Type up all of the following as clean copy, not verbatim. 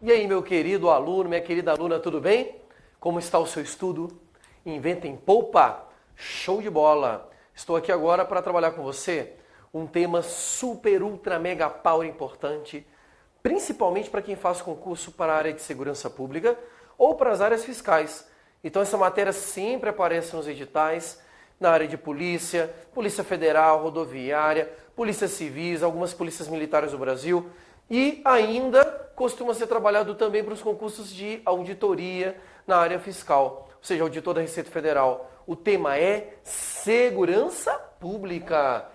E aí, meu querido aluno, minha querida aluna, tudo bem? Como está o seu estudo? Inventa em Poupa? Show de bola! Estou aqui agora para trabalhar com você um tema super, ultra, mega power importante, principalmente para quem faz concurso para a área de segurança pública ou para as áreas fiscais. Então essa matéria sempre aparece nos editais, na área de polícia, Polícia Federal, Rodoviária, Polícia Civis, algumas polícias militares do Brasil e ainda costuma ser trabalhado também para os concursos de auditoria na área fiscal, ou seja, auditor da Receita Federal. O tema é segurança pública.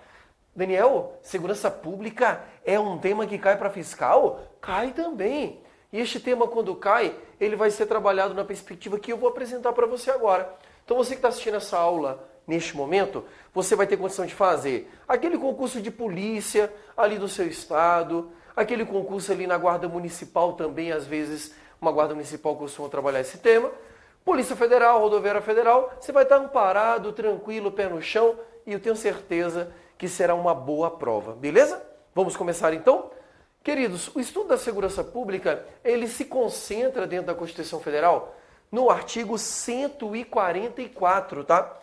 Daniel, segurança pública é um tema que cai para fiscal? Cai também. E este tema, quando cai, ele vai ser trabalhado na perspectiva que eu vou apresentar para você agora. Então você que está assistindo essa aula neste momento, você vai ter condição de fazer aquele concurso de polícia ali do seu estado, aquele concurso ali na Guarda Municipal também, às vezes uma Guarda Municipal costuma trabalhar esse tema. Polícia Federal, Rodoviária Federal, você vai estar amparado, tranquilo, pé no chão e eu tenho certeza que será uma boa prova, beleza? Vamos começar então? Queridos, o estudo da segurança pública, ele se concentra dentro da Constituição Federal no artigo 144, tá?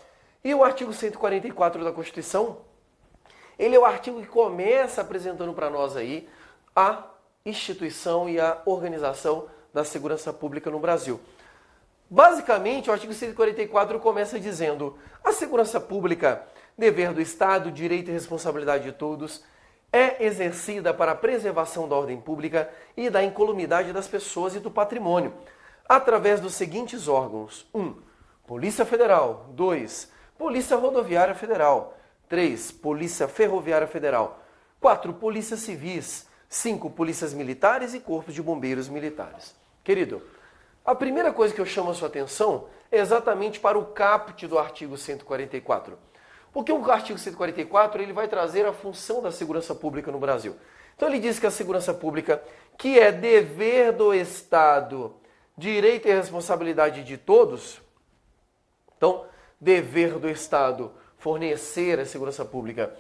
E o artigo 144 da Constituição, ele é o artigo que começa apresentando para nós aí a instituição e a organização da segurança pública no Brasil. Basicamente, o artigo 144 começa dizendo: a segurança pública, dever do Estado, direito e responsabilidade de todos, é exercida para a preservação da ordem pública e da incolumidade das pessoas e do patrimônio, através dos seguintes órgãos: 1. Polícia Federal. 2. Polícia Rodoviária Federal. 3. Polícia Ferroviária Federal. 4. Polícias Civis. 5. Polícias Militares e Corpos de Bombeiros Militares. Querido, a primeira coisa que eu chamo a sua atenção é exatamente para o caput do artigo 144. Porque o artigo 144 ele vai trazer a função da segurança pública no Brasil. Então ele diz que a segurança pública, que é dever do Estado, direito e responsabilidade de todos, então, dever do Estado fornecer a segurança pública,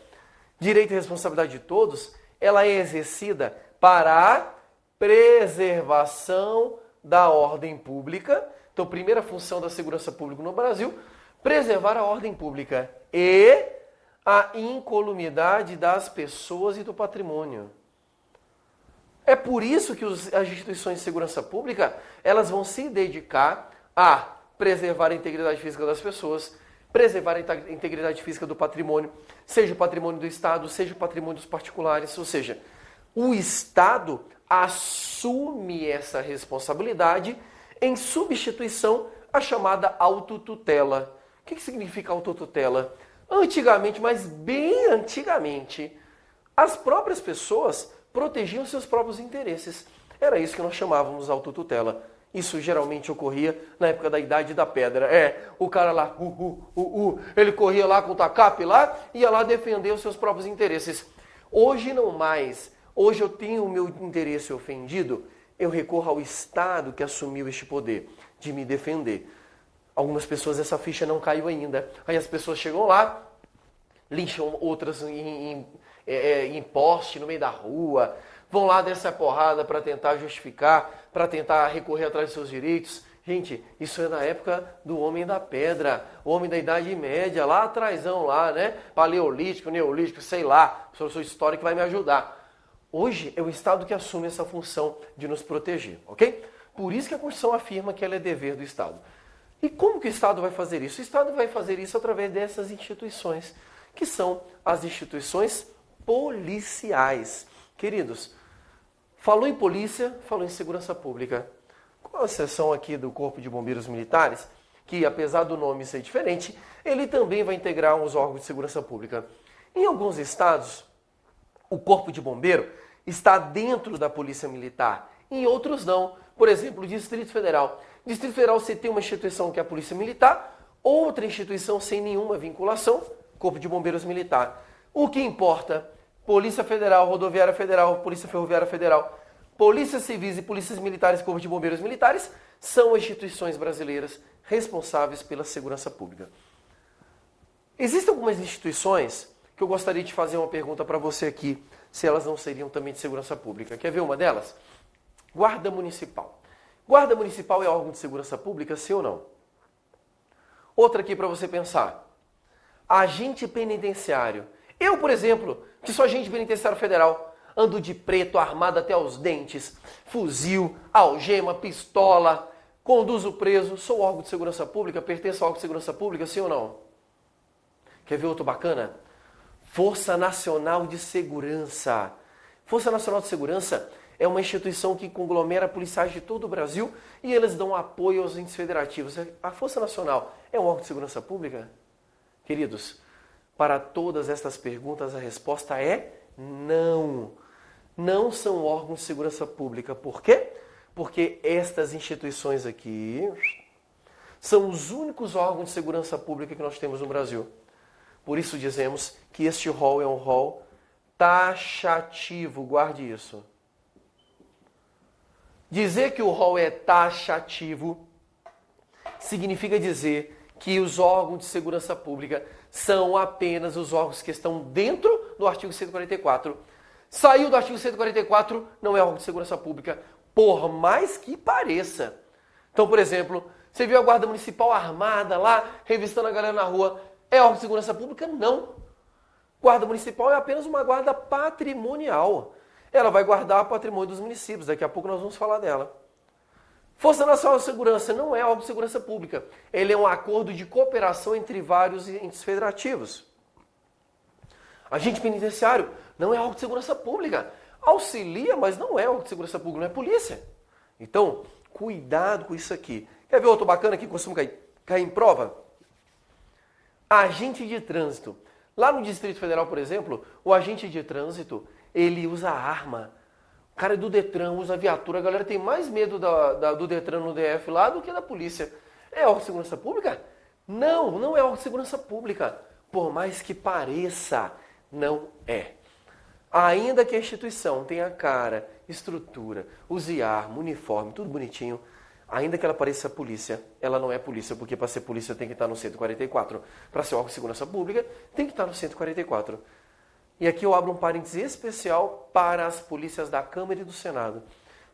direito e responsabilidade de todos, ela é exercida para a preservação da ordem pública. Então, primeira função da segurança pública no Brasil, preservar a ordem pública e a incolumidade das pessoas e do patrimônio. É por isso que as instituições de segurança pública, elas vão se dedicar a preservar a integridade física das pessoas, preservar a integridade física do patrimônio, seja o patrimônio do Estado, seja o patrimônio dos particulares, ou seja, o Estado assume essa responsabilidade em substituição à chamada autotutela. O que significa autotutela? Antigamente, mas bem antigamente, as próprias pessoas protegiam seus próprios interesses. Era isso que nós chamávamos de autotutela. Isso geralmente ocorria na época da Idade da Pedra. O cara lá, ele corria lá com o tacape lá, ia lá defender os seus próprios interesses. Hoje não mais. Hoje eu tenho o meu interesse ofendido, eu recorro ao Estado que assumiu este poder de me defender. Algumas pessoas essa ficha não caiu ainda. Aí as pessoas chegam lá, lincham outras em poste no meio da rua, vão lá dessa porrada para tentar justificar, para tentar recorrer atrás dos seus direitos. Gente, isso é na época do homem da pedra, o homem da Idade Média, lá atrásão lá, né? Paleolítico, neolítico, sei lá, o professor histórico vai me ajudar. Hoje é o Estado que assume essa função de nos proteger, ok? Por isso que a Constituição afirma que ela é dever do Estado. E como que o Estado vai fazer isso? O Estado vai fazer isso através dessas instituições, que são as instituições policiais. Queridos, falou em polícia, falou em segurança pública. Com a exceção aqui do Corpo de Bombeiros Militares, que apesar do nome ser diferente, ele também vai integrar os órgãos de segurança pública. Em alguns estados, o Corpo de Bombeiro está dentro da Polícia Militar, em outros não. Por exemplo, o Distrito Federal. Distrito Federal você tem uma instituição que é a Polícia Militar, outra instituição sem nenhuma vinculação, Corpo de Bombeiros Militar. O que importa? Polícia Federal, Rodoviária Federal, Polícia Ferroviária Federal, Polícias Civis e Polícias Militares e Corpo de Bombeiros Militares são instituições brasileiras responsáveis pela segurança pública. Existem algumas instituições que eu gostaria de fazer uma pergunta para você aqui, se elas não seriam também de segurança pública. Quer ver uma delas? Guarda Municipal. Guarda Municipal é órgão de segurança pública, sim ou não? Outra aqui para você pensar. Agente penitenciário. Eu, por exemplo, que sou agente penitenciário federal, ando de preto, armado até os dentes, fuzil, algema, pistola, conduzo preso, sou órgão de segurança pública, pertenço ao órgão de segurança pública, sim ou não? Quer ver outro bacana? Força Nacional de Segurança. Força Nacional de Segurança é uma instituição que conglomera policiais de todo o Brasil e eles dão apoio aos entes federativos. A Força Nacional é um órgão de segurança pública? Queridos, para todas estas perguntas a resposta é não. Não são órgãos de segurança pública. Por quê? Porque estas instituições aqui são os únicos órgãos de segurança pública que nós temos no Brasil. Por isso dizemos que este rol é um rol taxativo. Guarde isso. Dizer que o rol é taxativo significa dizer que os órgãos de segurança pública são apenas os órgãos que estão dentro do artigo 144. Saiu do artigo 144, não é órgão de segurança pública, por mais que pareça. Então, por exemplo, você viu a Guarda Municipal armada lá, revistando a galera na rua, é órgão de segurança pública? Não. Guarda Municipal é apenas uma guarda patrimonial. Ela vai guardar o patrimônio dos municípios, daqui a pouco nós vamos falar dela. Força Nacional de Segurança não é órgão de segurança pública. Ele é um acordo de cooperação entre vários entes federativos. Agente penitenciário não é órgão de segurança pública. Auxilia, mas não é órgão de segurança pública, não é polícia. Então, cuidado com isso aqui. Quer ver outro bacana que costuma cair em prova? Agente de trânsito. Lá no Distrito Federal, por exemplo, o agente de trânsito, ele usa arma. O cara é do Detran, usa viatura. A galera tem mais medo do Detran no DF lá do que da polícia. É órgão de segurança pública? Não, não é órgão de segurança pública. Por mais que pareça, não é. Ainda que a instituição tenha cara, estrutura, use arma, uniforme, tudo bonitinho, ainda que ela pareça polícia, ela não é polícia, porque para ser polícia tem que estar no 144. Para ser órgão de segurança pública, tem que estar no 144. E aqui eu abro um parêntese especial para as polícias da Câmara e do Senado.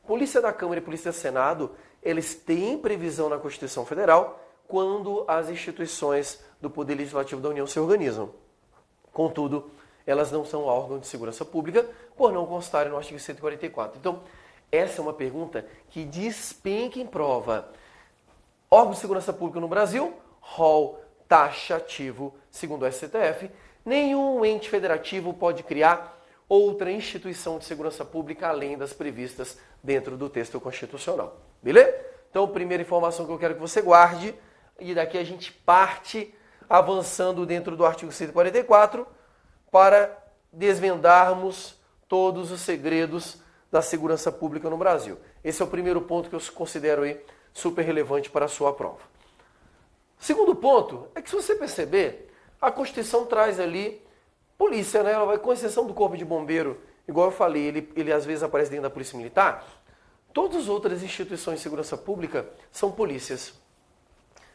Polícia da Câmara e Polícia do Senado, eles têm previsão na Constituição Federal quando as instituições do Poder Legislativo da União se organizam. Contudo, elas não são órgão de segurança pública por não constarem no artigo 144. Então, essa é uma pergunta que despenca em prova. Órgão de segurança pública no Brasil, rol taxativo, segundo o STF. Nenhum ente federativo pode criar outra instituição de segurança pública além das previstas dentro do texto constitucional. Beleza? Então, a primeira informação que eu quero que você guarde, e daqui a gente parte avançando dentro do artigo 144 para desvendarmos todos os segredos da segurança pública no Brasil. Esse é o primeiro ponto que eu considero aí super relevante para a sua prova. Segundo ponto é que, se você perceber, a Constituição traz ali polícia, né? Ela vai, com exceção do Corpo de Bombeiro, igual eu falei, ele às vezes aparece dentro da Polícia Militar. Todas as outras instituições de segurança pública são polícias.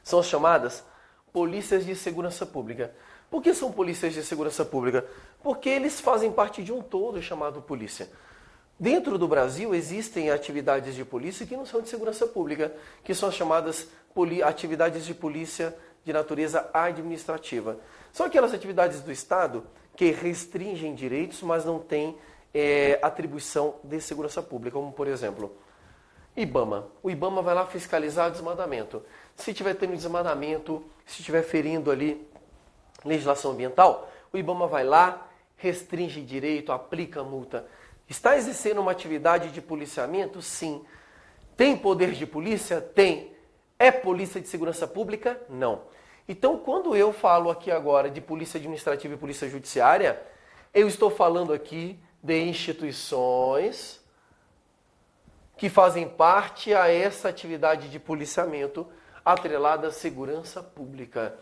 São as chamadas polícias de segurança pública. Por que são polícias de segurança pública? Porque eles fazem parte de um todo chamado polícia. Dentro do Brasil existem atividades de polícia que não são de segurança pública, que são as chamadas atividades de polícia de natureza administrativa. São aquelas atividades do Estado que restringem direitos, mas não têm atribuição de segurança pública, como, por exemplo, IBAMA. O IBAMA vai lá fiscalizar o desmatamento. Se tiver tendo desmatamento, se estiver ferindo ali legislação ambiental, o IBAMA vai lá, restringe direito, aplica multa. Está exercendo uma atividade de policiamento? Sim. Tem poder de polícia? Tem. É polícia de segurança pública? Não. Então, quando eu falo aqui agora de polícia administrativa e polícia judiciária, eu estou falando aqui de instituições que fazem parte a essa atividade de policiamento atrelada à segurança pública.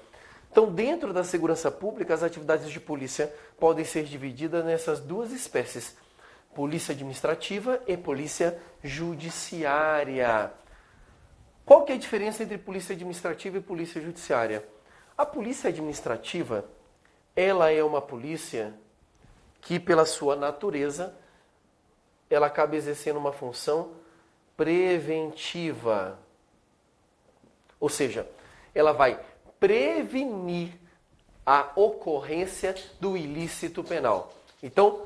Então, dentro da segurança pública, as atividades de polícia podem ser divididas nessas duas espécies: polícia administrativa e polícia judiciária. Qual que é a diferença entre polícia administrativa e polícia judiciária? A polícia administrativa, ela é uma polícia que, pela sua natureza, ela acaba exercendo uma função preventiva. Ou seja, ela vai prevenir a ocorrência do ilícito penal. Então,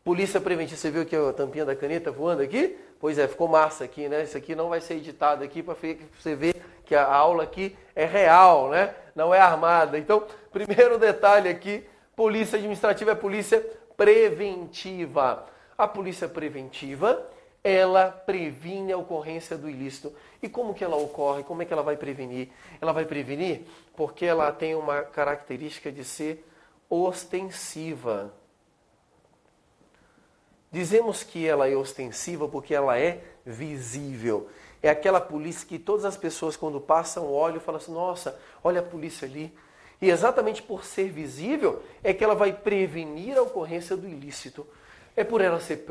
polícia preventiva, você viu aqui a tampinha da caneta voando aqui? Pois é, ficou massa aqui, né? Isso aqui não vai ser editado aqui para você ver que a aula aqui é real, né? Não é armada. Então, primeiro detalhe aqui, polícia administrativa é polícia preventiva. A polícia preventiva, ela previne a ocorrência do ilícito. E como que ela ocorre? Como é que ela vai prevenir? Ela vai prevenir porque ela tem uma característica de ser ostensiva. Dizemos que ela é ostensiva porque ela é visível. É aquela polícia que todas as pessoas, quando passam, olham e falam assim, nossa, olha a polícia ali. E exatamente por ser visível, é que ela vai prevenir a ocorrência do ilícito. É por ela ser,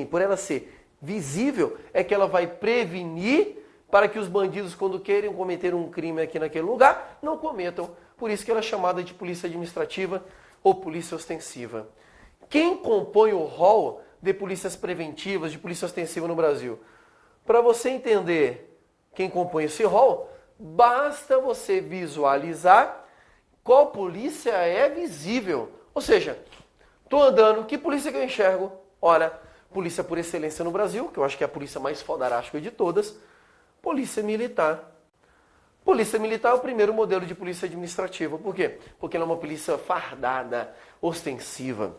por ela ser visível, é que ela vai prevenir para que os bandidos, quando querem cometer um crime aqui naquele lugar, não cometam. Por isso que ela é chamada de polícia administrativa ou polícia ostensiva. Quem compõe o rol de polícias preventivas, de polícia ostensiva no Brasil? Para você entender quem compõe esse rol, basta você visualizar qual polícia é visível. Ou seja, estou andando, que polícia que eu enxergo? Ora, polícia por excelência no Brasil, que eu acho que é a polícia mais fodarástica de todas, polícia militar. Polícia militar é o primeiro modelo de polícia administrativa. Por quê? Porque ela é uma polícia fardada, ostensiva.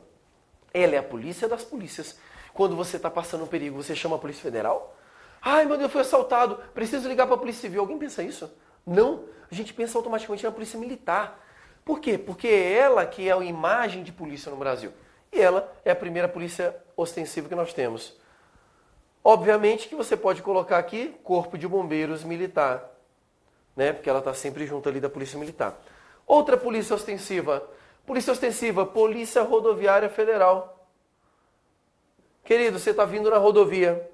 Ela é a polícia das polícias. Quando você está passando um perigo, você chama a Polícia Federal? Ai, meu Deus, fui assaltado, preciso ligar para a Polícia Civil. Alguém pensa isso? Não. A gente pensa automaticamente na Polícia Militar. Por quê? Porque é ela que é a imagem de polícia no Brasil. E ela é a primeira polícia ostensiva que nós temos. Obviamente que você pode colocar aqui Corpo de Bombeiros Militar, né? Porque ela está sempre junto ali da Polícia Militar. Outra polícia ostensiva. Polícia ostensiva, Polícia Rodoviária Federal. Querido, você está vindo na rodovia,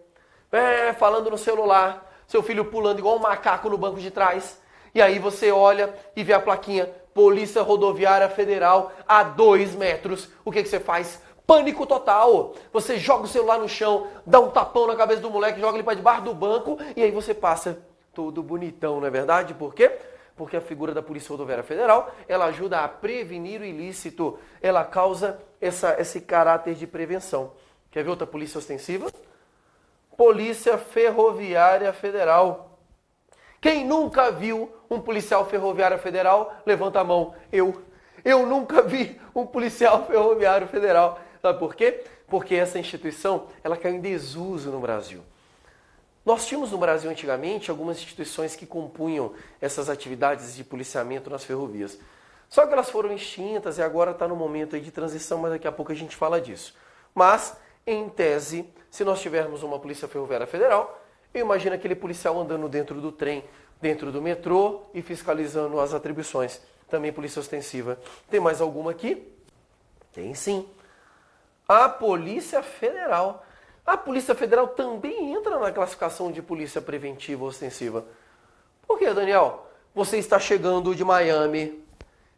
falando no celular, seu filho pulando igual um macaco no banco de trás, e aí você olha e vê a plaquinha, Polícia Rodoviária Federal, a 2 metros. O que você faz? Pânico total. Você joga o celular no chão, dá um tapão na cabeça do moleque, joga ele para debaixo do banco, e aí você passa todo bonitão, não é verdade? Por quê? Porque a figura da Polícia Rodoviária Federal, ela ajuda a prevenir o ilícito, ela causa esse caráter de prevenção. Quer ver outra polícia ostensiva? Polícia Ferroviária Federal. Quem nunca viu um policial ferroviário federal, levanta a mão. Eu nunca vi um policial ferroviário federal. Sabe por quê? Porque essa instituição, ela caiu em desuso no Brasil. Nós tínhamos no Brasil antigamente algumas instituições que compunham essas atividades de policiamento nas ferrovias. Só que elas foram extintas e agora está no momento aí de transição, mas daqui a pouco a gente fala disso. Mas, em tese, se nós tivermos uma Polícia Ferroviária Federal, eu imagino aquele policial andando dentro do trem, dentro do metrô e fiscalizando as atribuições. Também polícia ostensiva. Tem mais alguma aqui? Tem sim. A Polícia Federal. A Polícia Federal também entra na classificação de polícia preventiva ostensiva. Por quê, Daniel? Você está chegando de Miami,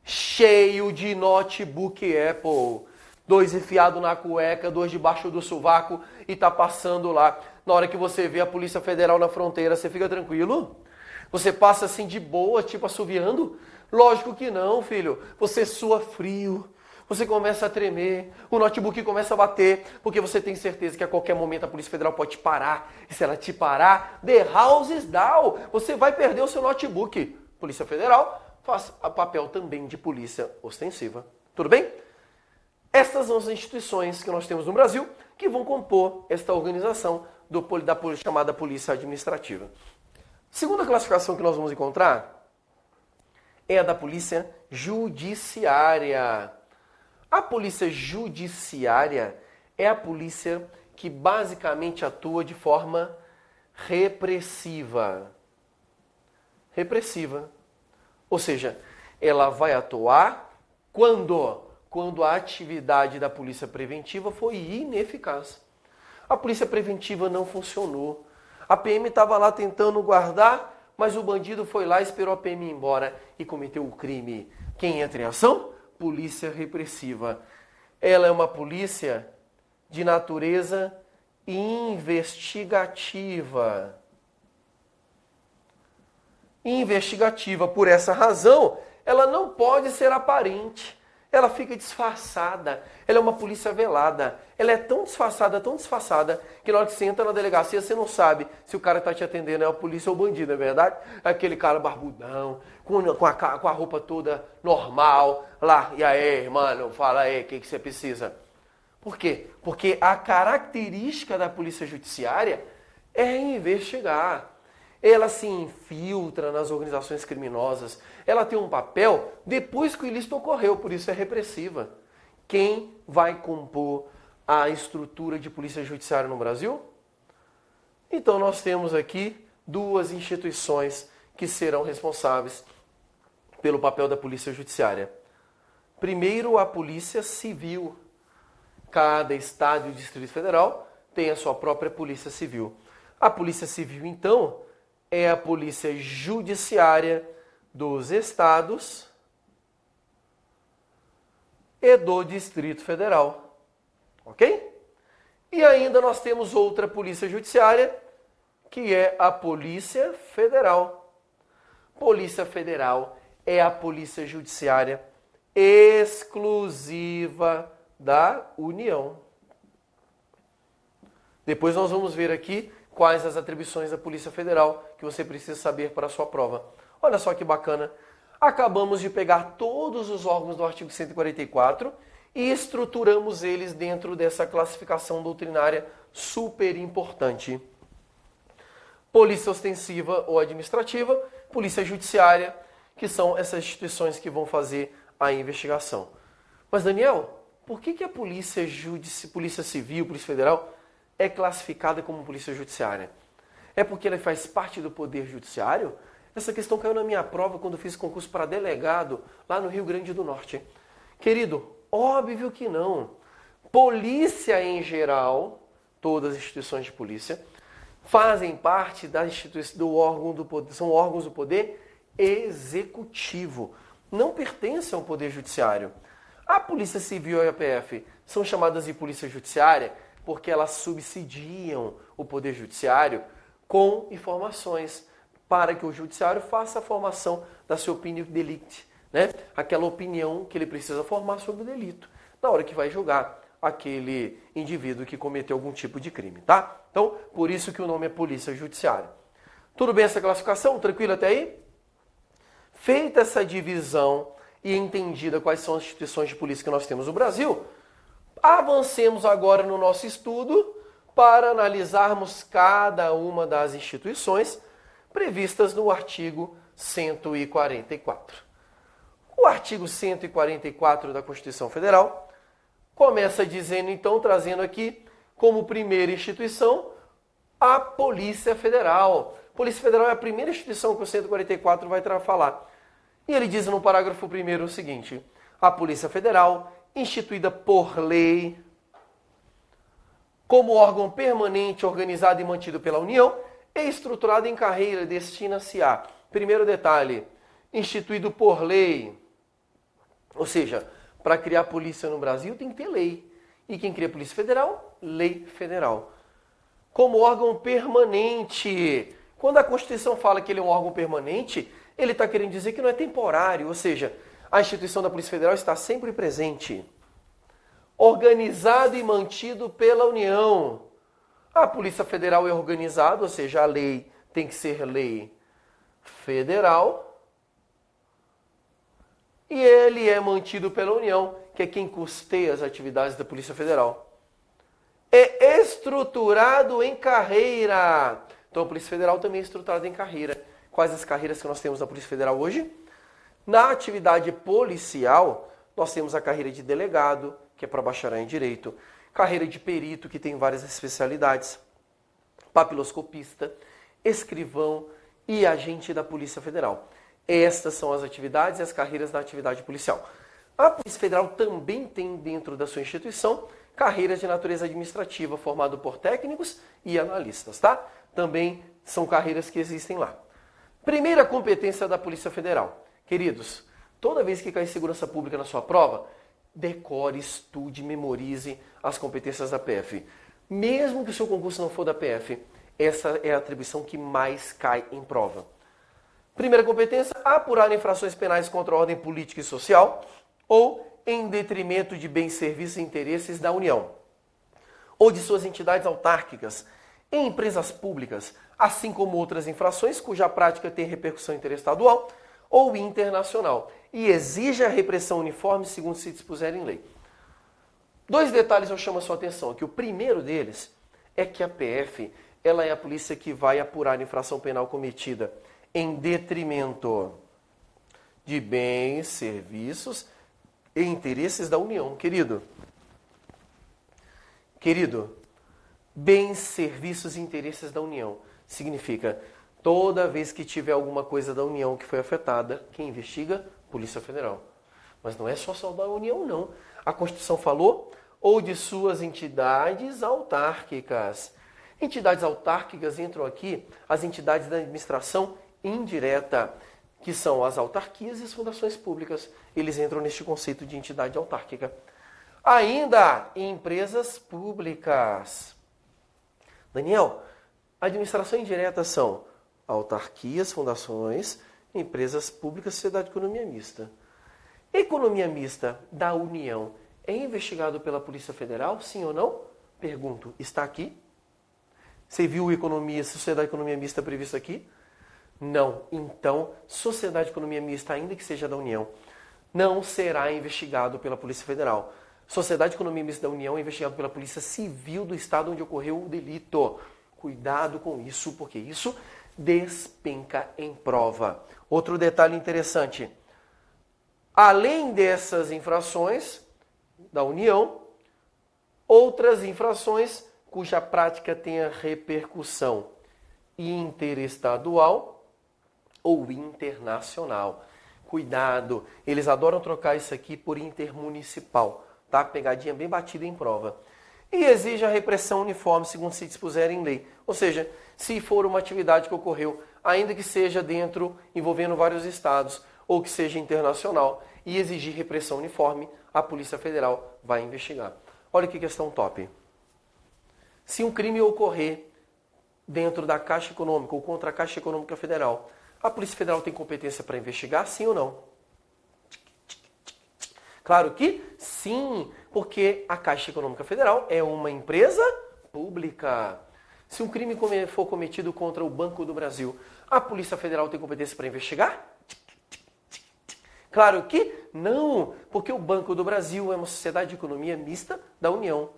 cheio de notebook Apple, 2 enfiados na cueca, 2 debaixo do sovaco e está passando lá. Na hora que você vê a Polícia Federal na fronteira, você fica tranquilo? Você passa assim de boa, tipo assoviando? Lógico que não, filho. Você sua frio. Você começa a tremer, o notebook começa a bater, porque você tem certeza que a qualquer momento a Polícia Federal pode te parar. E se ela te parar, the house is down. Você vai perder o seu notebook. Polícia Federal faz o papel também de polícia ostensiva. Tudo bem? Estas são as instituições que nós temos no Brasil que vão compor esta organização da chamada Polícia Administrativa. Segunda classificação que nós vamos encontrar é a da Polícia Judiciária. A polícia judiciária é a polícia que basicamente atua de forma repressiva. Repressiva. Ou seja, ela vai atuar quando a atividade da polícia preventiva foi ineficaz. A polícia preventiva não funcionou. A PM estava lá tentando guardar, mas o bandido foi lá, esperou a PM ir embora e cometeu o crime. Quem entra em ação? Polícia repressiva. Ela é uma polícia de natureza investigativa. Investigativa, por essa razão, ela não pode ser aparente. Ela fica disfarçada. Ela é uma polícia velada. Ela é tão disfarçada, que na hora que você entra na delegacia, você não sabe se o cara que está te atendendo é a polícia ou o bandido, é verdade? Aquele cara barbudão, com a roupa toda normal, lá, e aí, mano, fala aí, o que você precisa? Por quê? Porque a característica da polícia judiciária é investigar. Ela se infiltra nas organizações criminosas. Ela tem um papel depois que o ilícito ocorreu, por isso é repressiva. Quem vai compor a estrutura de polícia judiciária no Brasil? Então nós temos aqui duas instituições que serão responsáveis pelo papel da polícia judiciária. Primeiro, a Polícia Civil. Cada estado e Distrito Federal tem a sua própria Polícia Civil. A Polícia Civil, então, é a polícia judiciária dos estados e do Distrito Federal. Ok? E ainda nós temos outra polícia judiciária, que é a Polícia Federal. Polícia Federal é a polícia judiciária exclusiva da União. Depois nós vamos ver aqui quais as atribuições da Polícia Federal que você precisa saber para a sua prova. Olha só que bacana. Acabamos de pegar todos os órgãos do artigo 144 e estruturamos eles dentro dessa classificação doutrinária super importante. Polícia ostensiva ou administrativa, polícia judiciária, que são essas instituições que vão fazer a investigação. Mas, Daniel, por que a polícia civil, polícia federal, é classificada como polícia judiciária? É porque ela faz parte do poder judiciário? Essa questão caiu na minha prova quando eu fiz concurso para delegado lá no Rio Grande do Norte. Querido, óbvio que não. Polícia em geral, todas as instituições de polícia, fazem parte da do órgão do poder, são órgãos do poder executivo. Não pertencem ao poder judiciário. A Polícia Civil e a PF são chamadas de polícia judiciária porque elas subsidiam o poder judiciário com informações para que o judiciário faça a formação da sua opinião delicti, né? Aquela opinião que ele precisa formar sobre o delito, na hora que vai julgar aquele indivíduo que cometeu algum tipo de crime, tá? Então, por isso que o nome é Polícia Judiciária. Tudo bem essa classificação? Tranquilo até aí? Feita essa divisão e entendida quais são as instituições de polícia que nós temos no Brasil, avancemos agora no nosso estudo para analisarmos cada uma das instituições previstas no artigo 144. O artigo 144 da Constituição Federal começa dizendo, então, trazendo aqui como primeira instituição a Polícia Federal. A Polícia Federal é a primeira instituição que o 144 vai falar. E ele diz no parágrafo 1º o seguinte: a Polícia Federal, instituída por lei, como órgão permanente, organizado e mantido pela União, é estruturada em carreira, destina-se a, primeiro detalhe, instituído por lei. Ou seja, para criar polícia no Brasil tem que ter lei. E quem cria a Polícia Federal? Lei federal. Como órgão permanente. Quando a Constituição fala que ele é um órgão permanente, ele está querendo dizer que não é temporário. Ou seja, a instituição da Polícia Federal está sempre presente. Organizado e mantido pela União. A Polícia Federal é organizada, ou seja, a lei tem que ser lei federal. E ele é mantido pela União, que é quem custeia as atividades da Polícia Federal. É estruturado em carreira. Então a Polícia Federal também é estruturada em carreira. Quais as carreiras que nós temos na Polícia Federal hoje? Na atividade policial, nós temos a carreira de delegado, que é para bacharel em direito, carreira de perito, que tem várias especialidades, papiloscopista, escrivão e agente da Polícia Federal. Estas são as atividades e as carreiras da atividade policial. A Polícia Federal também tem dentro da sua instituição carreiras de natureza administrativa, formado por técnicos e analistas, tá? Também são carreiras que existem lá. Primeira competência da Polícia Federal. Queridos, toda vez que cair segurança pública na sua prova, decore, estude, memorize as competências da PF. mesmo que o seu concurso não for da PF, essa é a atribuição que mais cai em prova. Primeira competência, apurar infrações penais contra a ordem política e social ou em detrimento de bens, serviços e interesses da União ou de suas entidades autárquicas em empresas públicas, assim como outras infrações cuja prática tem repercussão interestadual ou internacional e exija a repressão uniforme segundo se dispuser em lei. 2 detalhes eu chamo a sua atenção aqui. O primeiro deles é que a PF ela é a polícia que vai apurar a infração penal cometida em detrimento de bens, serviços e interesses da União. Querido, bens, serviços e interesses da União significa toda vez que tiver alguma coisa da União que foi afetada, quem investiga? Polícia Federal. Mas não é só da União, não. A Constituição falou ou de suas entidades autárquicas. Entidades autárquicas entram aqui as entidades da administração indireta, que são as autarquias e as fundações públicas. Eles entram neste conceito de entidade autárquica. Ainda empresas públicas. Daniel, a administração indireta são autarquias, fundações, empresas públicas, sociedade de economia mista. Economia mista da União é investigado pela Polícia Federal, sim ou não? Pergunto, está aqui? Você viu sociedade de economia mista previsto aqui? Não. Então, sociedade de economia mista, ainda que seja da União, não será investigado pela Polícia Federal. Sociedade de economia mista da União é investigado pela Polícia Civil do Estado onde ocorreu o delito. Cuidado com isso, porque isso despenca em prova. Outro detalhe interessante. Além dessas infrações da União, outras infrações cuja prática tenha repercussão interestadual ou internacional. Cuidado, eles adoram trocar isso aqui por intermunicipal, tá? Pegadinha bem batida em prova. E exige a repressão uniforme segundo se dispuser em lei. Ou seja, se for uma atividade que ocorreu, ainda que seja envolvendo vários estados, ou que seja internacional, e exigir repressão uniforme, a Polícia Federal vai investigar. Olha que questão top. Se um crime ocorrer dentro da Caixa Econômica ou contra a Caixa Econômica Federal, a Polícia Federal tem competência para investigar, sim ou não? Claro que sim, porque a Caixa Econômica Federal é uma empresa pública. Se um crime for cometido contra o Banco do Brasil, a Polícia Federal tem competência para investigar? Claro que não, porque o Banco do Brasil é uma sociedade de economia mista da União.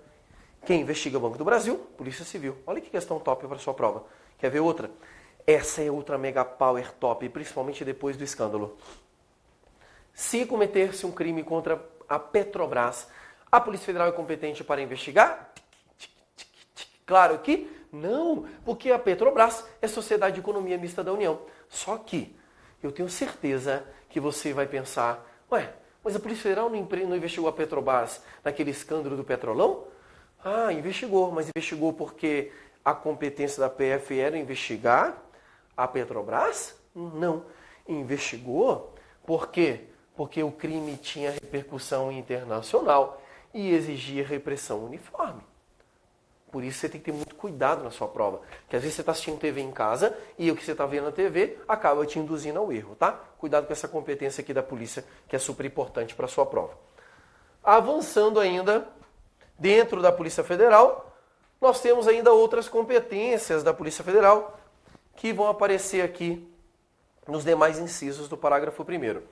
Quem investiga o Banco do Brasil? Polícia Civil. Olha que questão top para a sua prova. Quer ver outra? Essa é outra mega power top, principalmente depois do escândalo. Se cometer-se um crime contra a Petrobras, a Polícia Federal é competente para investigar? Claro que não, porque a Petrobras é Sociedade de Economia Mista da União. Só que eu tenho certeza que você vai pensar, ué, mas a Polícia Federal não investigou a Petrobras naquele escândalo do Petrolão? Ah, investigou, mas investigou porque a competência da PF era investigar a Petrobras? Não. Investigou por quê? Porque o crime tinha repercussão internacional e exigia repressão uniforme. Por isso você tem que ter muito cuidado na sua prova. Porque às vezes você está assistindo TV em casa e o que você está vendo na TV acaba te induzindo ao erro, tá? Cuidado com essa competência aqui da polícia, que é super importante para a sua prova. Avançando ainda, dentro da Polícia Federal, nós temos ainda outras competências da Polícia Federal que vão aparecer aqui nos demais incisos do parágrafo 1º.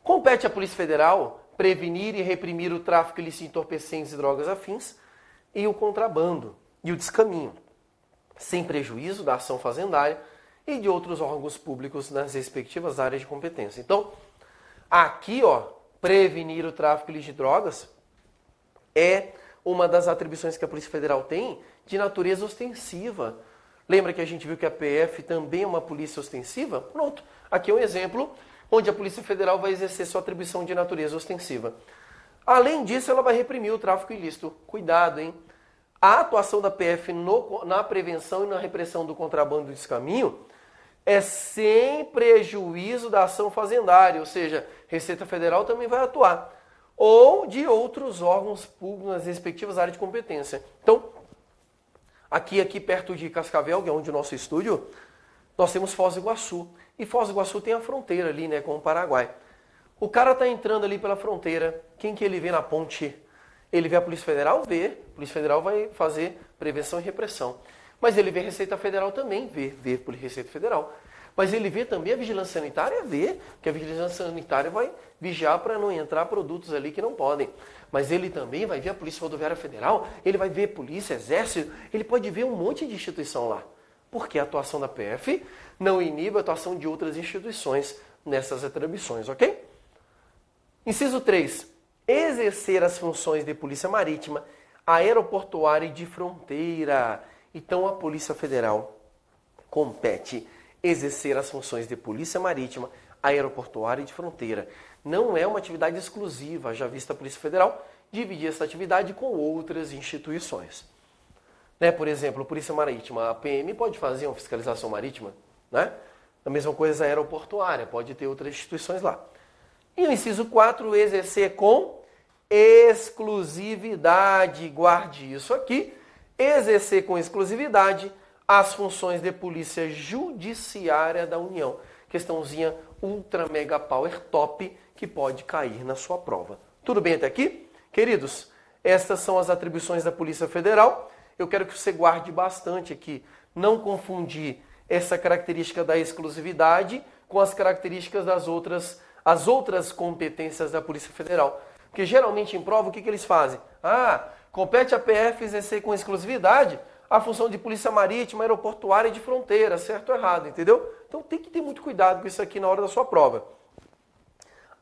Compete à Polícia Federal prevenir e reprimir o tráfico ilícito de entorpecentes e drogas afins e o contrabando e o descaminho, sem prejuízo da ação fazendária e de outros órgãos públicos nas respectivas áreas de competência. Então, aqui, prevenir o tráfico ilícito de drogas é uma das atribuições que a Polícia Federal tem de natureza ostensiva. Lembra que a gente viu que a PF também é uma polícia ostensiva? Pronto, aqui é um exemplo onde a Polícia Federal vai exercer sua atribuição de natureza ostensiva. Além disso, ela vai reprimir o tráfico ilícito. Cuidado, hein? A atuação da PF na prevenção e na repressão do contrabando e do descaminho é sem prejuízo da ação fazendária, ou seja, Receita Federal também vai atuar, ou de outros órgãos públicos nas respectivas áreas de competência. Então, Aqui perto de Cascavel, que é onde o nosso estúdio, nós temos Foz do Iguaçu. E Foz do Iguaçu tem a fronteira ali, né, com o Paraguai. O cara tá entrando ali pela fronteira, quem que ele vê na ponte? Ele vê a Polícia Federal? Vê. A Polícia Federal vai fazer prevenção e repressão. Mas ele vê a Receita Federal também? Vê por Receita Federal. Mas ele vê também a Vigilância Sanitária? Vê, que a Vigilância Sanitária vai vigiar para não entrar produtos ali que não podem. Mas ele também vai ver a Polícia Rodoviária Federal, ele vai ver Polícia, Exército, ele pode ver um monte de instituição lá. Porque a atuação da PF não inibe a atuação de outras instituições nessas atribuições, ok? Inciso 3. Exercer as funções de Polícia Marítima, Aeroportuária e de Fronteira. Então a Polícia Federal compete exercer as funções de Polícia Marítima, Aeroportuária e de Fronteira. Não é uma atividade exclusiva, já vista a Polícia Federal, dividir essa atividade com outras instituições. Né? Por exemplo, a Polícia Marítima, a PM pode fazer uma fiscalização marítima, né? A mesma coisa a aeroportuária, pode ter outras instituições lá. E o inciso 4, exercer com exclusividade, guarde isso aqui, exercer com exclusividade as funções de Polícia Judiciária da União. Questãozinha ultra mega power top que pode cair na sua prova. Tudo bem até aqui? Queridos, estas são as atribuições da Polícia Federal. Eu quero que você guarde bastante aqui, não confundir essa característica da exclusividade com as características das outras competências da Polícia Federal. Porque geralmente em prova, o que eles fazem? Compete a PF exercer com exclusividade a função de Polícia Marítima, Aeroportuária e de Fronteira, certo ou errado, entendeu? Então tem que ter muito cuidado com isso aqui na hora da sua prova.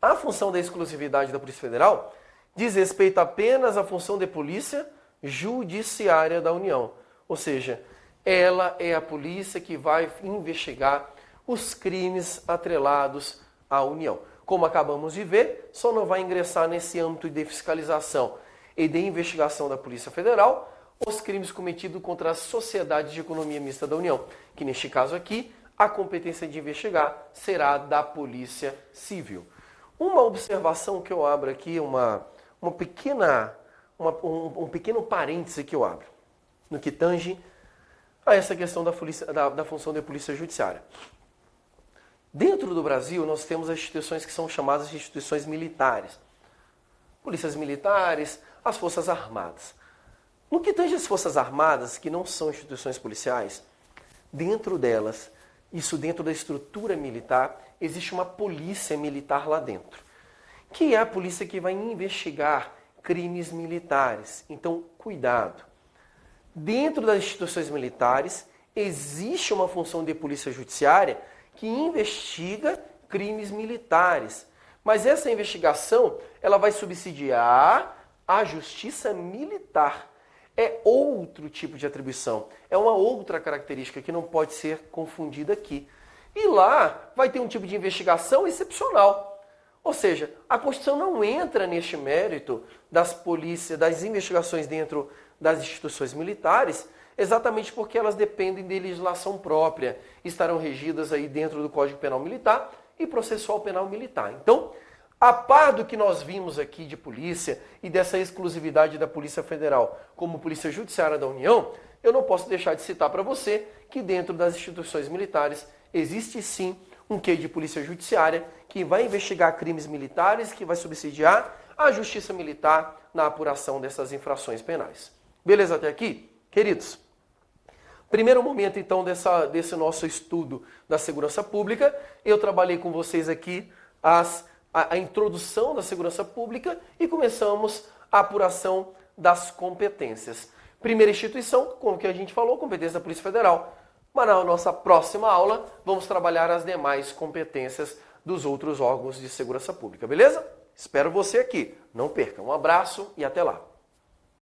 A função da exclusividade da Polícia Federal diz respeito apenas à função de Polícia Judiciária da União. Ou seja, ela é a polícia que vai investigar os crimes atrelados à União. Como acabamos de ver, só não vai ingressar nesse âmbito de fiscalização e de investigação da Polícia Federal os crimes cometidos contra as sociedades de economia mista da União, que neste caso aqui, a competência de investigar será da Polícia Civil. Uma observação que eu abro aqui, um pequeno parêntese que eu abro, no que tange a essa questão da função de Polícia Judiciária. Dentro do Brasil, nós temos as instituições que são chamadas de instituições militares. Polícias militares, as Forças Armadas. No que tange as Forças Armadas, que não são instituições policiais, dentro delas, isso dentro da estrutura militar, existe uma polícia militar lá dentro, que é a polícia que vai investigar crimes militares. Então, cuidado. Dentro das instituições militares, existe uma função de polícia judiciária que investiga crimes militares. Mas essa investigação, ela vai subsidiar a justiça militar. É outro tipo de atribuição, é uma outra característica que não pode ser confundida aqui. E lá vai ter um tipo de investigação excepcional. Ou seja, a Constituição não entra neste mérito das investigações dentro das instituições militares, exatamente porque elas dependem de legislação própria, estarão regidas aí dentro do Código Penal Militar e Processual Penal Militar. Então, a par do que nós vimos aqui de polícia e dessa exclusividade da Polícia Federal como Polícia Judiciária da União, eu não posso deixar de citar para você que dentro das instituições militares existe sim um quê de Polícia Judiciária que vai investigar crimes militares, que vai subsidiar a Justiça Militar na apuração dessas infrações penais. Beleza até aqui? Queridos, primeiro momento então desse nosso estudo da segurança pública, eu trabalhei com vocês aqui a introdução da segurança pública e começamos a apuração das competências. Primeira instituição, como que a gente falou, competência da Polícia Federal. Mas na nossa próxima aula, vamos trabalhar as demais competências dos outros órgãos de segurança pública, beleza? Espero você aqui. Não perca. Um abraço e até lá.